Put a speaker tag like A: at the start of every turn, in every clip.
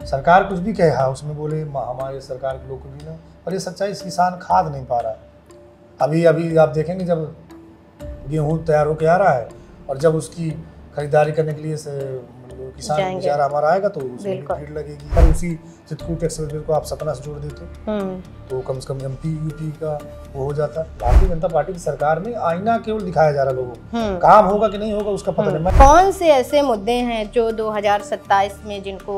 A: सरकार कुछ भी कहे उसमें बोले हमारे सरकार के लोग कुछ भी ना, पर ये सच्चाई किसान खाद नहीं पा रहा है। अभी अभी आप देखेंगे जब गेहूँ तैयार होकर आ रहा है और जब उसकी खरीदारी करने के लिए मतलब किसान बेचारा हमारा आएगा तो उसमें भी भीड़ लगेगी। पर उसी चित्रकूट एक्सप्रेस को आप सतना से जोड़ देते तो कम से कम MP UP का वो हो जाता। भारतीय जनता पार्टी की सरकार में आईना केवल दिखाया जा रहा है लोगों को, काम होगा कि नहीं होगा उसका पता नहीं।
B: कौन से ऐसे मुद्दे हैं जो 2027 में जिनको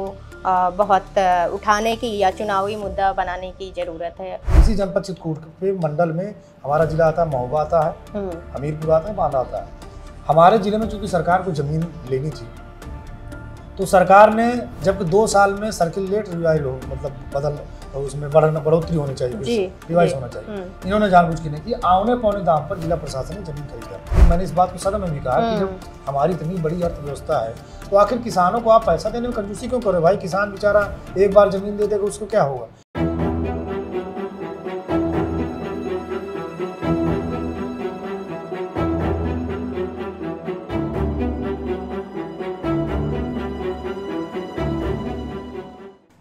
B: बहुत उठाने की या चुनावी मुद्दा बनाने की जरूरत है?
A: इसी जनपद चित्रकूट के मंडल में हमारा जिला आता है, महोबा आता है, हमीरपुर आता है, बांदा आता है। हमारे जिले में चूंकि सरकार को जमीन लेनी थी तो सरकार ने जबकि 2 साल में सर्कुलेट रिवाइज हो मतलब बदल उसमें बढ़ोतरी होनी चाहिए, रिवाइज होना चाहिए, इन्होंने जानबूझ के नहीं की। आउने पौने दाम पर जिला प्रशासन ने जमीन खरीदा। मैंने इस बात को सदन में भी कहा कि जब हमारी इतनी बड़ी अर्थव्यवस्था है तो आखिर किसानों को आप पैसा देने में कंजूसी क्यों करो भाई? किसान बेचारा एक बार जमीन दे देगा उसको क्या होगा?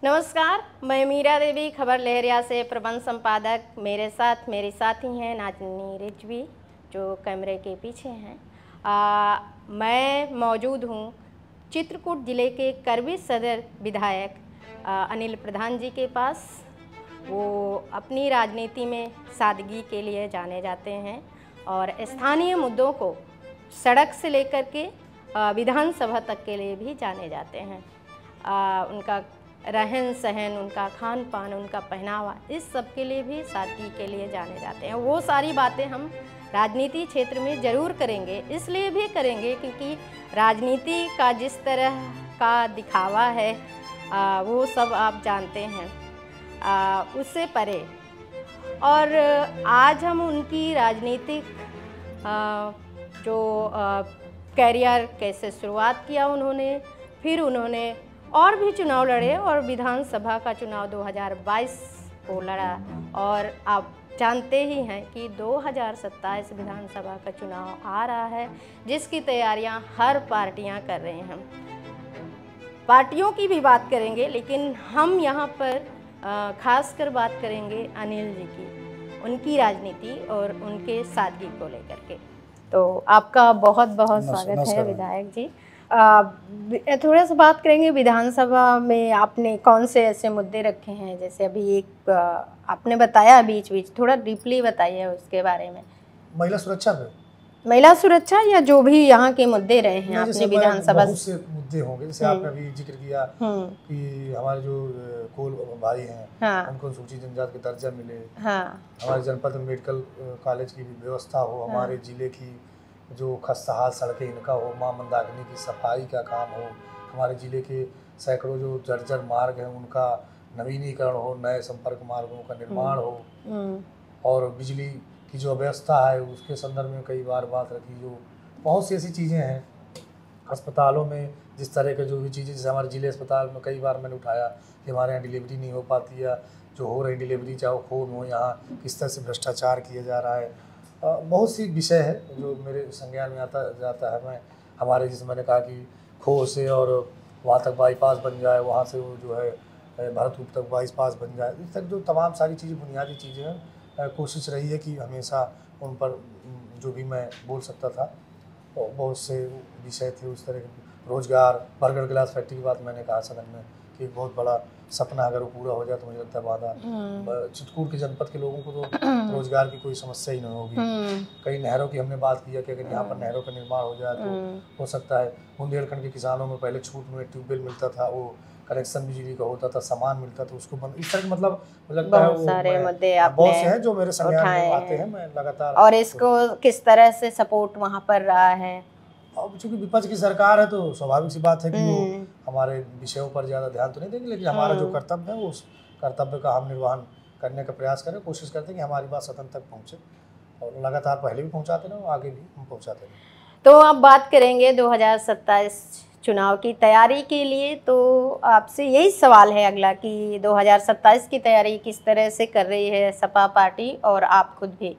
B: नमस्कार, मैं मीरा देवी, खबर लहरिया से प्रबंध संपादक। मेरे साथ मेरी साथी हैं नाजनी रिजवी जो कैमरे के पीछे हैं। मैं मौजूद हूँ चित्रकूट जिले के करवी सदर विधायक अनिल प्रधान जी के पास। वो अपनी राजनीति में सादगी के लिए जाने जाते हैं और स्थानीय मुद्दों को सड़क से लेकर के विधानसभा तक के लिए भी जाने जाते हैं। उनका रहन सहन, उनका खान पान, उनका पहनावा, इस सब के लिए भी सादगी के लिए जाने जाते हैं। वो सारी बातें हम राजनीति क्षेत्र में ज़रूर करेंगे, इसलिए भी करेंगे क्योंकि राजनीति का जिस तरह का दिखावा है वो सब आप जानते हैं, उससे परे। और आज हम उनकी राजनीतिक जो कैरियर कैसे शुरुआत किया उन्होंने, फिर उन्होंने और भी चुनाव लड़े और विधानसभा का चुनाव 2022 को लड़ा। और आप जानते ही हैं कि 2027 विधानसभा का चुनाव आ रहा है जिसकी तैयारियां हर पार्टियां कर रही हैं। पार्टियों की भी बात करेंगे लेकिन हम यहाँ पर खासकर बात करेंगे अनिल जी की, उनकी राजनीति और उनके सादगी को लेकर के। तो आपका बहुत बहुत स्वागत है विधायक जी। थोड़ा सा बात करेंगे विधानसभा में आपने कौन से ऐसे मुद्दे रखे हैं, जैसे अभी एक आपने बताया बीच बीच, थोड़ा डीपली बताइए उसके बारे में।
A: महिला सुरक्षा पे,
B: महिला सुरक्षा या जो भी यहाँ के मुद्दे रहे हैं आपने विधानसभा
A: बहुत से मुद्दे होंगे। जैसे आपने अभी जिक्र किया कि हमारे जो कोल भाई हैं उनको सूची जनजाति का दर्जा मिले, हमारे जनपद में मेडिकल कॉलेज की भी व्यवस्था हो, हमारे जिले की जो खस्ताहाल सड़कें इनका हो, माँ मंदाकिनी की सफाई का काम हो, हमारे ज़िले के सैकड़ों जो जर्जर मार्ग हैं उनका नवीनीकरण हो, नए संपर्क मार्गों का निर्माण हो, और बिजली की जो व्यवस्था है उसके संदर्भ में कई बार बात रखी। जो बहुत सी ऐसी चीज़ें हैं अस्पतालों में, जिस तरह के जो भी चीज़ें, जैसे हमारे ज़िले अस्पताल में कई बार मैंने उठाया कि हमारे यहाँ डिलीवरी नहीं हो पाती, या जो हो रही डिलीवरी चाहे वो खून हो, यहाँ किस तरह से भ्रष्टाचार किया जा रहा है। बहुत सी विषय है जो मेरे संज्ञान में आता जाता है। मैं हमारे, जैसे मैंने कहा कि खो से और वहाँ तक बाईपास बन जाए, वहाँ से वो जो है भरतपुर तक बाईपास बन जाए, इस तक जो तमाम सारी चीज़ें, बुनियादी चीज़ें हैं, कोशिश रही है कि हमेशा उन पर जो भी मैं बोल सकता था तो बहुत से विषय थे उस तरह के। रोज़गार, बर्गर ग्लास फैक्ट्री की बात मैंने कहा सदन में कि एक बहुत बड़ा सपना अगर वो पूरा हो जाए तो मुझे लगता है बाधा चित्रकूट के जनपद के लोगों को तो रोजगार की कोई समस्या ही नहीं होगी। कई नहरों की हमने बात की है कि अगर यहाँ पर नहरों का निर्माण हो जाए तो हो सकता है। बुंदेलखंड के किसानों में पहले छूट में ट्यूबवेल मिलता था, वो कनेक्शन बिजली का होता था, सामान मिलता था उसको बंद, इस तरह मतलब लगता है
B: बहुत सारे मुद्दे
A: बहुत से हैं जो मेरे संज्ञान में आते हैं। मैं लगातार,
B: और इसको किस तरह से सपोर्ट वहाँ पर रहा है?
A: अब चूंकि विपक्ष की सरकार है तो स्वाभाविक सी बात है कि वो हमारे विषयों पर ज़्यादा ध्यान तो नहीं देंगे, लेकिन हमारा जो कर्तव्य है वो उस कर्तव्य का हम निर्वहन करने का प्रयास करें, कोशिश करते हैं कि हमारी बात सदन तक पहुँचे, और लगातार पहले भी पहुँचाते रहे, आगे भी हम पहुँचाते रहे।
B: तो अब बात करेंगे 2027 चुनाव की तैयारी के लिए। तो आपसे यही सवाल है अगला कि 2027 की तैयारी किस तरह से कर रही है सपा पार्टी और आप खुद भी?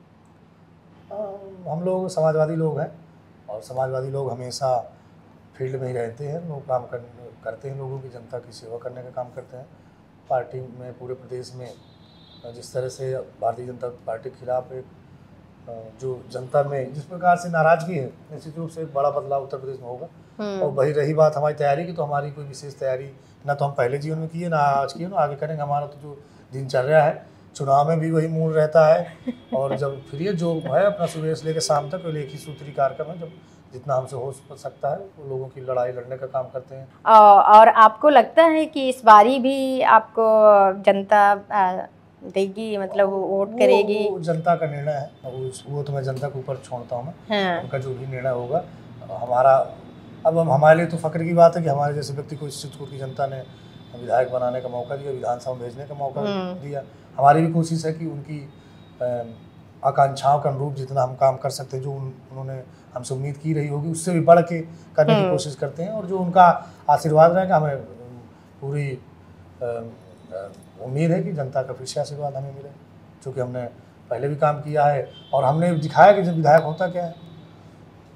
A: हम लोग समाजवादी लोग हैं और समाजवादी लोग हमेशा फील्ड में ही रहते हैं, लोग काम करते हैं, लोगों की जनता की सेवा करने का काम करते हैं। पार्टी में पूरे प्रदेश में जिस तरह से भारतीय जनता पार्टी के खिलाफ एक जो जनता में जिस प्रकार से नाराजगी है, निश्चित रूप से एक बड़ा बदलाव उत्तर प्रदेश में होगा। और वही रही बात हमारी तैयारी की, तो हमारी कोई विशेष तैयारी ना तो हम पहले जीवन में किए, ना आज किए, ना आगे करेंगे। हमारा तो जो दिनचर्या है, चुनाव में भी वही मूल रहता है, और जब फिर ये जो है अपना सुबह से लेकर शाम तक एक ही सूत्री कार्यक्रम है, जब जितना हमसे हो सकता है वो लोगों की लड़ाई लड़ने का काम करते हैं।
B: और आपको लगता है कि इस बारी भी आपको जनता देगी, मतलब वोट करेगी?
A: वो जनता का निर्णय है, वो तो मैं जनता के ऊपर छोड़ता हूँ मैं। हाँ। उनका जो भी निर्णय होगा हमारा, अब हमारे लिए तो फक्र की बात है कि हमारे जैसे व्यक्ति को इस चित्रकूट की जनता ने विधायक बनाने का मौका दिया, विधानसभा में भेजने का मौका दिया। हमारी भी कोशिश है कि उनकी आकांक्षाओं के अनुरूप जितना हम काम कर सकते हैं, जो उन्होंने हमसे उम्मीद की रही होगी उससे भी बढ़ के करने की कोशिश करते हैं। और जो उनका आशीर्वाद रहेगा, हमें पूरी उम्मीद है कि जनता का फिर से आशीर्वाद हमें मिले, क्योंकि हमने पहले भी काम किया है और हमने दिखाया कि जब विधायक होता क्या है।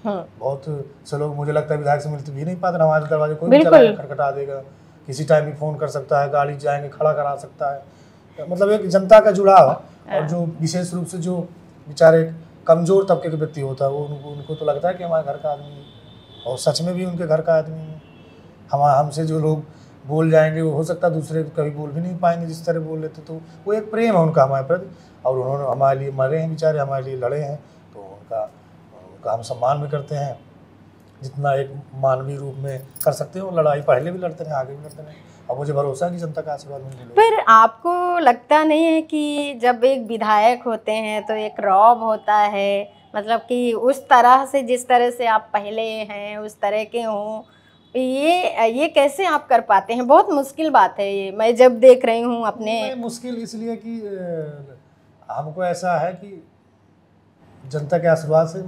A: हाँ। बहुत से लोग, मुझे लगता है विधायक से मिलते भी नहीं पाते, हमारे दरवाजे कोई भी चला खटखटा देगा, किसी टाइम भी फ़ोन कर सकता है, गाड़ी जाएंगे खड़ा करा सकता है। मतलब एक जनता का जुड़ाव है। और जो विशेष रूप से जो बेचारे कमज़ोर तबके के व्यक्ति होता है, वो उनको तो लगता है कि हमारे घर का आदमी है, और सच में भी उनके घर का आदमी है। हमसे जो लोग बोल जाएंगे, वो हो सकता है दूसरे कभी बोल भी नहीं पाएंगे जिस तरह बोल लेते। तो वो एक प्रेम है उनका हमारे प्रति, और उन्होंने हमारे लिए मरे हैं बेचारे, हमारे लिए लड़े हैं, तो उनका हम सम्मान भी करते हैं जितना एक मानवीय रूप में कर सकते हैं। वो लड़ाई पहले भी लड़ते रहे, आगे भी लड़ते रहे, और मुझे भरोसा है कि जनता का आशीर्वाद मिलेगा।
B: पर आपको लगता नहीं है कि जब एक विधायक होते हैं तो एक रौब होता है, मतलब कि उस तरह से जिस तरह से आप पहले हैं उस तरह के हों, ये कैसे आप कर पाते हैं? बहुत मुश्किल बात है ये, मैं जब देख रही हूँ अपने।
A: मुश्किल इसलिए कि हमको ऐसा है कि जनता के आशीर्वाद से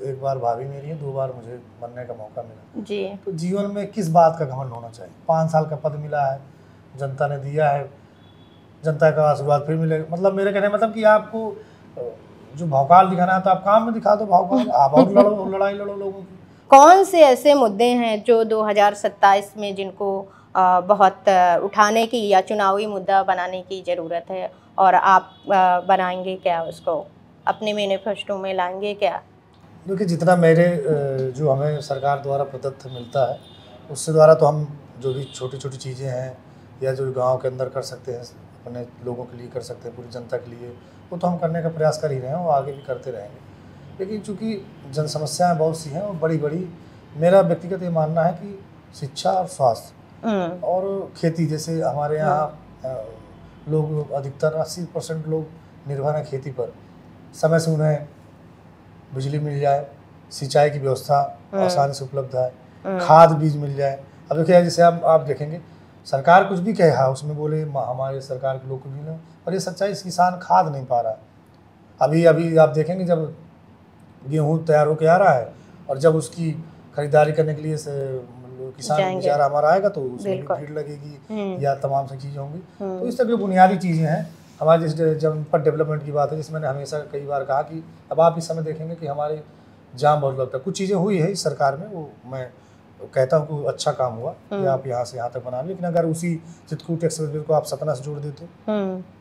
A: एक बार भाभी मेरी है, 2 बार मुझे बनने का मौका मिला जी। तो जीवन में किस बात का घमंड होना चाहिए? 5 साल का पद मिला है, जनता ने दिया है, जनता का आशीर्वाद फिर मिलेगा। मतलब मेरे कहने मतलब कि आपको जो भौकाल दिखाना है तो आप काम में दिखा दो भौकाल, आप और लड़ो, लड़ाई लड़ो लोगों की।
B: कौन से ऐसे मुद्दे हैं जो 2027 में जिनको बहुत उठाने की या चुनावी मुद्दा बनाने की ज़रूरत है, और आप बनाएंगे क्या, उसको अपने मैनिफेस्टो में लाएंगे क्या?
A: देखिए, जितना मेरे जो हमें सरकार द्वारा प्रदत्त मिलता है उससे द्वारा तो हम जो भी छोटी छोटी चीज़ें हैं या जो गांव के अंदर कर सकते हैं, अपने लोगों के लिए कर सकते हैं, पूरी जनता के लिए, वो तो हम करने का प्रयास कर ही रहे हैं और आगे भी करते रहेंगे। लेकिन चूँकि जन समस्याएँ बहुत सी हैं और बड़ी बड़ी, मेरा व्यक्तिगत ये मानना है कि शिक्षा और स्वास्थ्य और खेती, जैसे हमारे यहाँ लोग अधिकतर 80% लोग निर्भर हैं खेती पर, समय से उन्हें बिजली मिल जाए, सिंचाई की व्यवस्था आसानी से उपलब्ध है, खाद बीज मिल जाए। अब देखिए, जैसे आप देखेंगे सरकार कुछ भी कहे, उसमें बोले हमारे सरकार के लोग कुछ भी नहीं, और ये सच्चाई, किसान खाद नहीं पा रहा है। अभी आप देखेंगे जब गेहूँ तैयार होकर आ रहा है और जब उसकी खरीदारी करने के लिए किसान बेचारा हमारा आएगा तो उसमें भी भीड़ लगेगी या तमाम सी चीज़ें होंगी। तो इस तरह की बुनियादी चीज़ें हैं हमारे जब पर डेवलपमेंट की बात है, जिसमें मैंने हमेशा कई बार कहा कि अब आप इस समय देखेंगे कि हमारे जाम बहुत लगता है। कुछ चीज़ें हुई है इस सरकार में, वो मैं कहता हूँ कि अच्छा काम हुआ कि आप यहाँ से यहाँ तक बना, लेकिन अगर उसी चित्रकूट एक्सप्रेसवे को आप सतना से जोड़ देते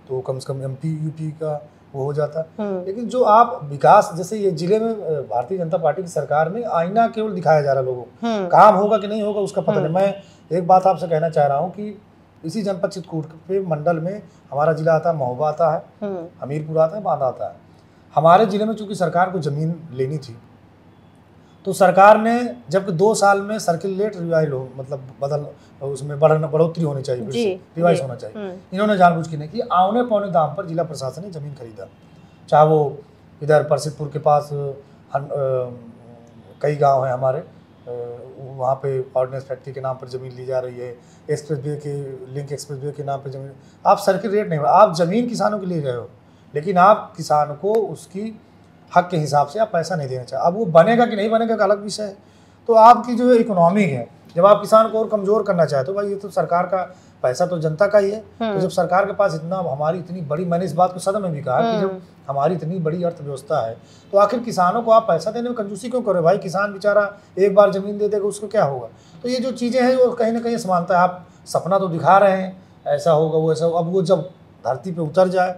A: तो कम से कम MP UP का वो हो जाता। लेकिन जो आप विकास, जैसे ये जिले में भारतीय जनता पार्टी की सरकार में आईना केवल दिखाया जा रहा है लोगों को, काम होगा कि नहीं होगा उसका पता नहीं। मैं एक बात आपसे कहना चाह रहा हूँ कि इसी जनपद चित्रकूट के मंडल में हमारा जिला आता है, महोबा आता है, हमीरपुर आता है, बांदा आता है। हमारे जिले में चूंकि सरकार को ज़मीन लेनी थी तो सरकार ने, जबकि 2 साल में सर्किल रेट रिवाइज हो, मतलब उसमें बढ़ोतरी होनी चाहिए, रिवाइज होना चाहिए, इन्होंने जानबूझ के नहीं की। औने पौने दाम पर जिला प्रशासन ने ज़मीन खरीदा, चाहे वो इधर परसिदपुर के पास कई गांव हैं हमारे, वहाँ पे ऑर्डिनेंस फैक्ट्री के नाम पर ज़मीन ली जा रही है, एक्सप्रेसवे के लिंक एक्सप्रेसवे के नाम पर ज़मीन। आप सर्किल रेट नहीं, आप ज़मीन किसानों के लिए रहे हो, लेकिन आप किसान को उसकी हक के हिसाब से आप पैसा नहीं देना चाहिए। अब वो बनेगा कि नहीं बनेगा का अलग विषय है। तो आपकी जो इकोनॉमी है जब आप किसान को और कमजोर करना चाहते हो, भाई ये तो सरकार का पैसा तो जनता का ही है। तो जब सरकार के पास इतना, हमारी इतनी बड़ी, मैंने इस बात को सदन में भी कहा कि जब हमारी इतनी बड़ी अर्थव्यवस्था है तो आखिर किसानों को आप पैसा देने में कंजूसी क्यों करो भाई? किसान बेचारा एक बार जमीन दे देगा, उसको क्या होगा? तो ये जो चीज़ें हैं वो कहीं ना कहीं समानता है। आप सपना तो दिखा रहे हैं ऐसा होगा वो ऐसा, अब वो जब धरती पे उतर जाए,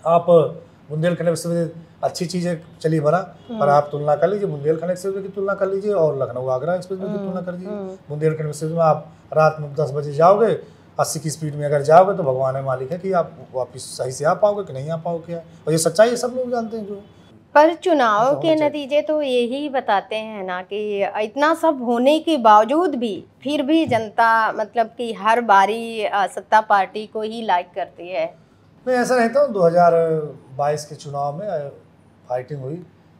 A: आप बुंदेलखंड एक्सप्रेस अच्छी चीज़ है, चलिए बना, पर आप तुलना कर लीजिए बुंदेलखंड एक्सप्रेस की तुलना कर लीजिए और लखनऊ आगरा एक्सप्रेस की तुलना कर लीजिए। बुंदेलखंड एक्सप्रेस में आप रात में 10 बजे जाओगे, 80 की स्पीड में अगर जाओगे तो भगवान है मालिक है कि आप वापस सही से आ पाओगे कि नहीं आ पाओगे, क्या? और ये सच्चाई है, सब लोग जानते हैं। जो
B: पर चुनाव के नतीजे तो यही बताते हैं ना कि इतना सब होने के बावजूद भी फिर भी जनता मतलब कि हर बारी सत्ता पार्टी को ही लाइक करती है।
A: मैं ऐसा रहता हूँ, 2022 के चुनाव में फाइटिंग हुई,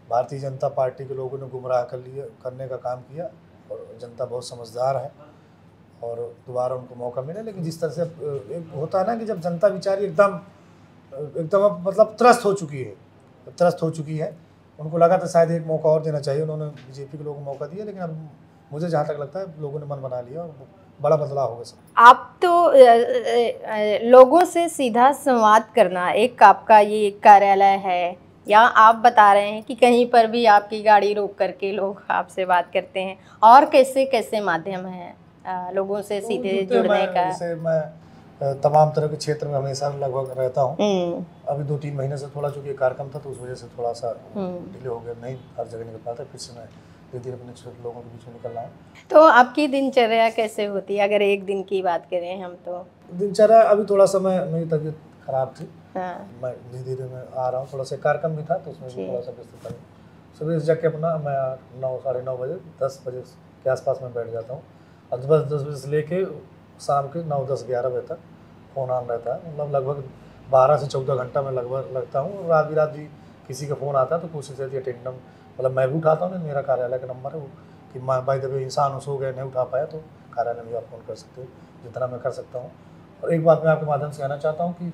A: भारतीय जनता पार्टी के लोगों ने गुमराह करने का काम किया और जनता बहुत समझदार है और दोबारा उनको मौका मिला। लेकिन जिस तरह से एक होता है ना कि जब जनता बेचारी एकदम मतलब त्रस्त हो चुकी है, उनको लगा था शायद एक मौका और देना चाहिए, उन्होंने बीजेपी के लोगों को मौका दिया, लेकिन अब मुझे जहाँ तक लगता है लोगों ने मन बना लिया और बड़ा बदलाव होगा सब।
B: आप तो लोगों से सीधा संवाद करना एक आपका ये कार्यालय है, या आप बता रहे हैं कि कहीं पर भी आपकी गाड़ी रोक करके लोग आपसे बात करते हैं, और कैसे कैसे माध्यम है लोगों से सीधे जुड़ने का?
A: जैसे मैं तमाम तरह के क्षेत्र में हमेशा लगभग रहता हूँ। अभी 2-3 महीने से थोड़ा चूँकि कार्यक्रम था तो उस वजह से थोड़ा सा डिले हो गया, नहीं हर जगह निकल पाता, फिर से मैं धीरे अपने छोटे लोगों के बीच में निकल रहा हूँ।
B: तो आपकी दिनचर्या कैसे होती है अगर एक दिन की बात करें हम? तो दिनचर्या
A: अभी थोड़ा सा मेरी तबीयत खराब थी, मैं धीरे मैं आ रहा हूँ, थोड़ा सा कार्यक्रम भी था तो उसमें भी थोड़ा सा व्यस्त था। सुबह से जाके अपना मैं 9 साढ़े 9 बजे 10 बजे के आसपास में बैठ जाता हूँ और 10 बजे से लेके शाम के 9, 10, 11 बजे तक फ़ोन ऑन रहता है। मतलब लगभग 12 से 14 घंटा में लगभग लगता हूँ। रात भी किसी का फ़ोन आता है तो कोशिश रहती है अटेंड, मतलब मैं भी उठाता हूँ, मेरा कार्यालय का नंबर है वो कि बाय द वे इंसान सो गए नहीं उठा पाया तो कार्यालय में आप फ़ोन कर सकते हो, जितना मैं कर सकता हूँ। और एक बात मैं आपके माध्यम से कहना चाहता हूँ कि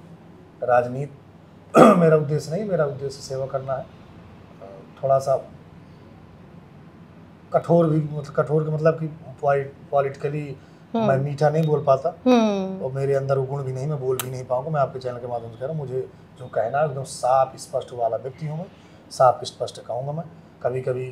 A: राजनीति मेरा उद्देश्य नहीं, मेरा उद्देश्य सेवा करना है। थोड़ा सा कठोर के मतलब कि पॉलिटिकली मैं मीठा नहीं बोल पाता और मेरे अंदर वो गुण भी नहीं, मैं बोल भी नहीं पाऊंगा। मैं आपके चैनल के माध्यम से कह रहा हूँ, मुझे जो कहना है एकदम साफ स्पष्ट वाला व्यक्ति हूँ मैं, साफ स्पष्ट कहूँगा मैं। कभी कभी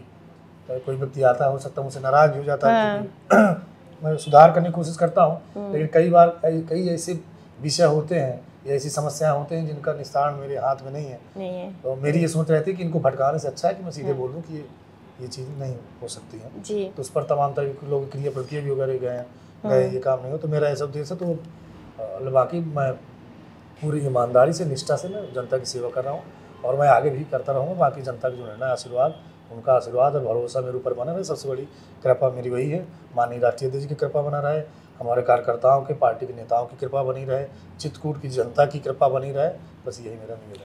A: कोई व्यक्ति आता है, हो सकता है मुझसे नाराज हो जाता है क्योंकि मैं सुधार करने की कोशिश करता हूँ, लेकिन कई बार कई ऐसे विषय होते हैं या ऐसी समस्याएं होते हैं जिनका निस्तारण मेरे हाथ में नहीं है। तो मेरी ये सोच रहती है कि इनको भटकाने से अच्छा है कि मैं सीधे बोल दूँ कि ये चीज़ नहीं हो सकती है जी। तो उस पर तमाम तरह के लोग क्रिया प्रतिक्रिया भी वगैरह गए ये काम नहीं हो, तो मेरा ऐसा उद्देश्य है। तो बाकी मैं पूरी ईमानदारी से, निष्ठा से मैं जनता की सेवा कर रहा हूँ और मैं आगे भी करता रहूँगा। बाकी जनता का जो निर्णय, आशीर्वाद, उनका आशीर्वाद और भरोसा मेरे ऊपर बना रहे। सबसे बड़ी कृपा मेरी वही है, माननीय राष्ट्रीय अध्यक्ष की कृपा बना रहे, हमारे कार्यकर्ताओं के, पार्टी के नेताओं की कृपा बनी रहे, चित्रकूट की जनता की कृपा बनी रहे, बस यही मेरा निवेदन है।